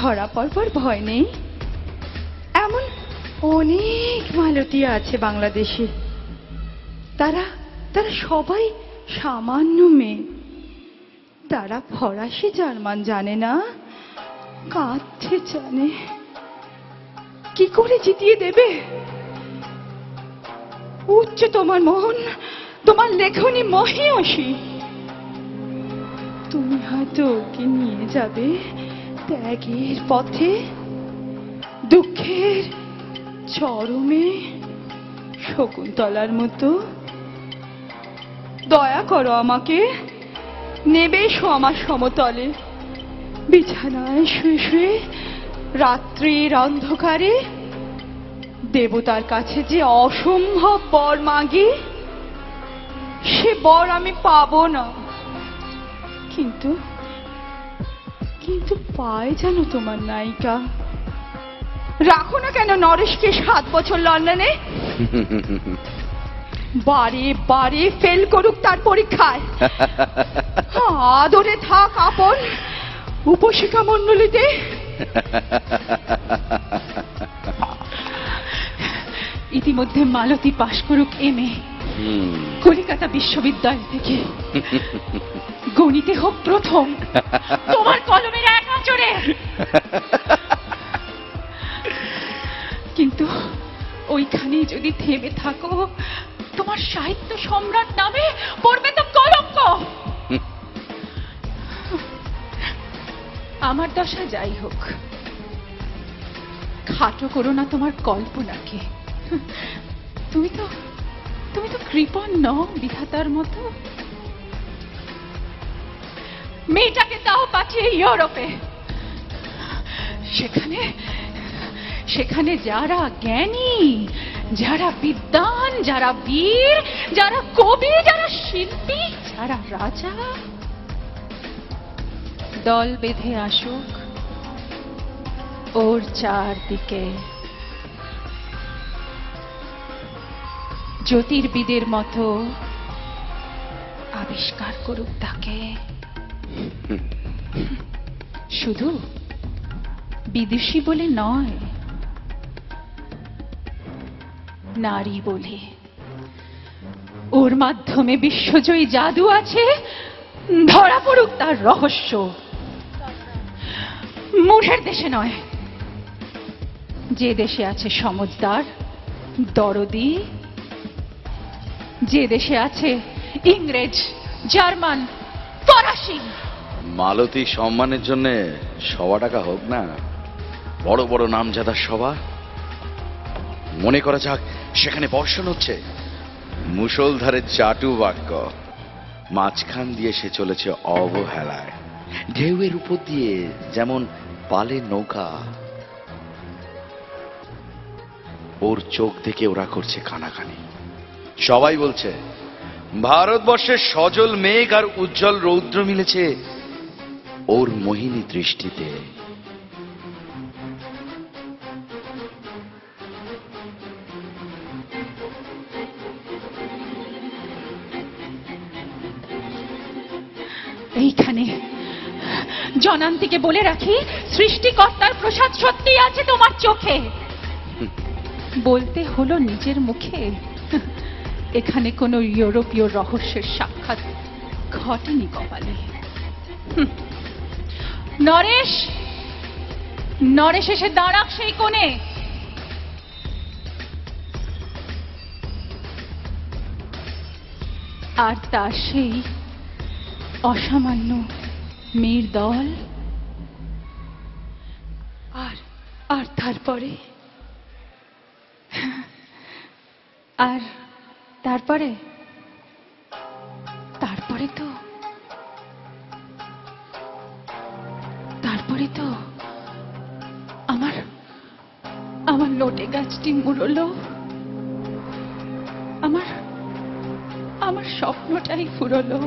ধরা পড়বার ভয় নেই। এমন অনেক মালতী আছে বাংলাদেশে, তারা তারা সবাই সামান্য মেয়ে। তারা ফরাসি জার্মান জানে না, কাঁদছে জানে। কি করে জিতিয়ে দেবে? উচ্চ তোমার মন, তোমার লেখনী মহিয়সী। তুমি হয়তো ওকে নিয়ে যাবে ত্যাগের পথে, দুঃখের চরমে, শকুন্তলার মতো। দয়া করো আমাকে, নেবে এসো আমার সমতলে। বিছানায় শুয়ে শুয়ে রাত্রির অন্ধকারে দেবতার কাছে যে অসম্ভব বর মাগি, সে বর আমি পাবো না। কিন্তু কিন্তু পায় জানো তোমার নায়িকা। রাখো না কেন নরেশকে 7 বছর লন্ডনে, বারে বারে ফেল করুক তার পরীক্ষায়। আদরে থাক আপন উপশিকা মণ্ডলীতে। ইতিমধ্যে মালতী পাশ করুক MA কলিকাতা বিশ্ববিদ্যালয় থেকে। গণিতে হোক প্রথম তোমার কলমের এক আঁচড়ে। কিন্তু ওইখানে যদি থেমে থাকো, তোমার সাহিত্য সম্রাট নামে পড়বে তো কলঙ্ক। আমার দশা যাই হোক, খাটো করো না তোমার কল্পনাকে। তুমি তো কৃপণ নও বিধাতার মতো। মেয়েটাকে দাও পাঠিয়ে ইউরোপে। সেখানে যারা জ্ঞানী, যারা বিদ্বান, যারা বীর, যারা কবি, যারা শিল্পী, যারা রাজা, দল বেঁধে আসুক ওর চারদিকে। জ্যোতির্বিদের মতো আবিষ্কার করুক তাকে। শুধু বিদেশি বলে নয়, নারী বলে। ওর মাধ্যমে বিশ্বজয়ী জাদু আছে, ধরা পড়ুক তার রহস্য। মূঢ়ের দেশে নয়, যে দেশে আছে সমজদার, দরদি, যে দেশে আছে ইংরেজ, জার্মান, ফরাসি। মালতী সম্মানের জন্য 100 টাকা হোক না, বড় বড় নামজাদার সভা। মনে করা যাক সেখানে বর্ষণ হচ্ছে মুষলধারে চাটু বাক্য, মাঝখান দিয়ে সে চলেছে অবহেলায়, ঢেউয়ের উপর দিয়ে যেমন পালে নৌকা। ওর চোখ দেখে ওরা করছে কানাকানি। সবাই বলছে ভারতবর্ষের সজল মেঘ আর উজ্জ্বল রৌদ্র মিলেছে ওর মোহিনী দৃষ্টিতে। এইখানে জনান্তিকে বলে রাখি, সৃষ্টিকর্তার প্রসাদ সত্যি আছে তোমার চোখে। বলতে হলো নিজের মুখে। এখানে কোনো ইউরোপীয় রহস্যের সাক্ষাৎ ঘটেনি কপালে। নরেশ এসে দাঁড়াক সেই কোণে। আর তার সেই অসামান্য মেয়ের দল। আর তারপরে তো আমার লোটে গাছটি মুড়লো, আমার স্বপ্নটাই ফুরলো।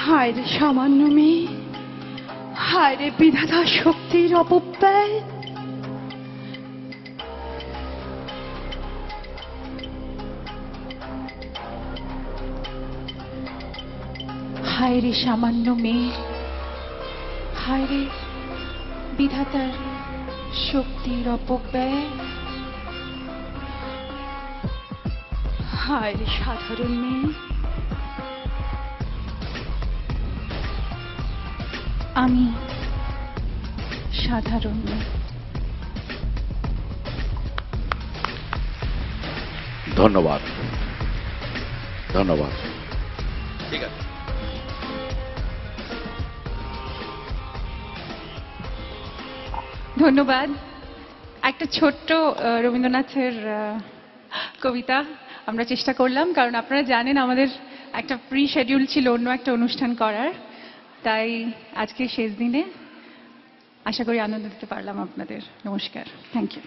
হায় রে সামান্য মেয়ে, হায় রে বিধাতা শক্তির অপব্যয়। হায় রে সামান্য মেয়ে, হায় রে বিধাতার শক্তির অপব্যয়, হায় রে সাধারণ মেয়ে, আমি সাধারণ মেয়ে। ধন্যবাদ, ধন্যবাদ। ঠিক আছে। ধন্যবাদ। একটা ছোট্ট রবীন্দ্রনাথের কবিতা আমরা চেষ্টা করলাম, কারণ আপনারা জানেন আমাদের একটা প্রি শিডিউল ছিল অন্য একটা অনুষ্ঠান করার, তাই আজকে শেষ দিনে আশা করি আনন্দ দিতে পারলাম আপনাদের। নমস্কার, থ্যাংক ইউ।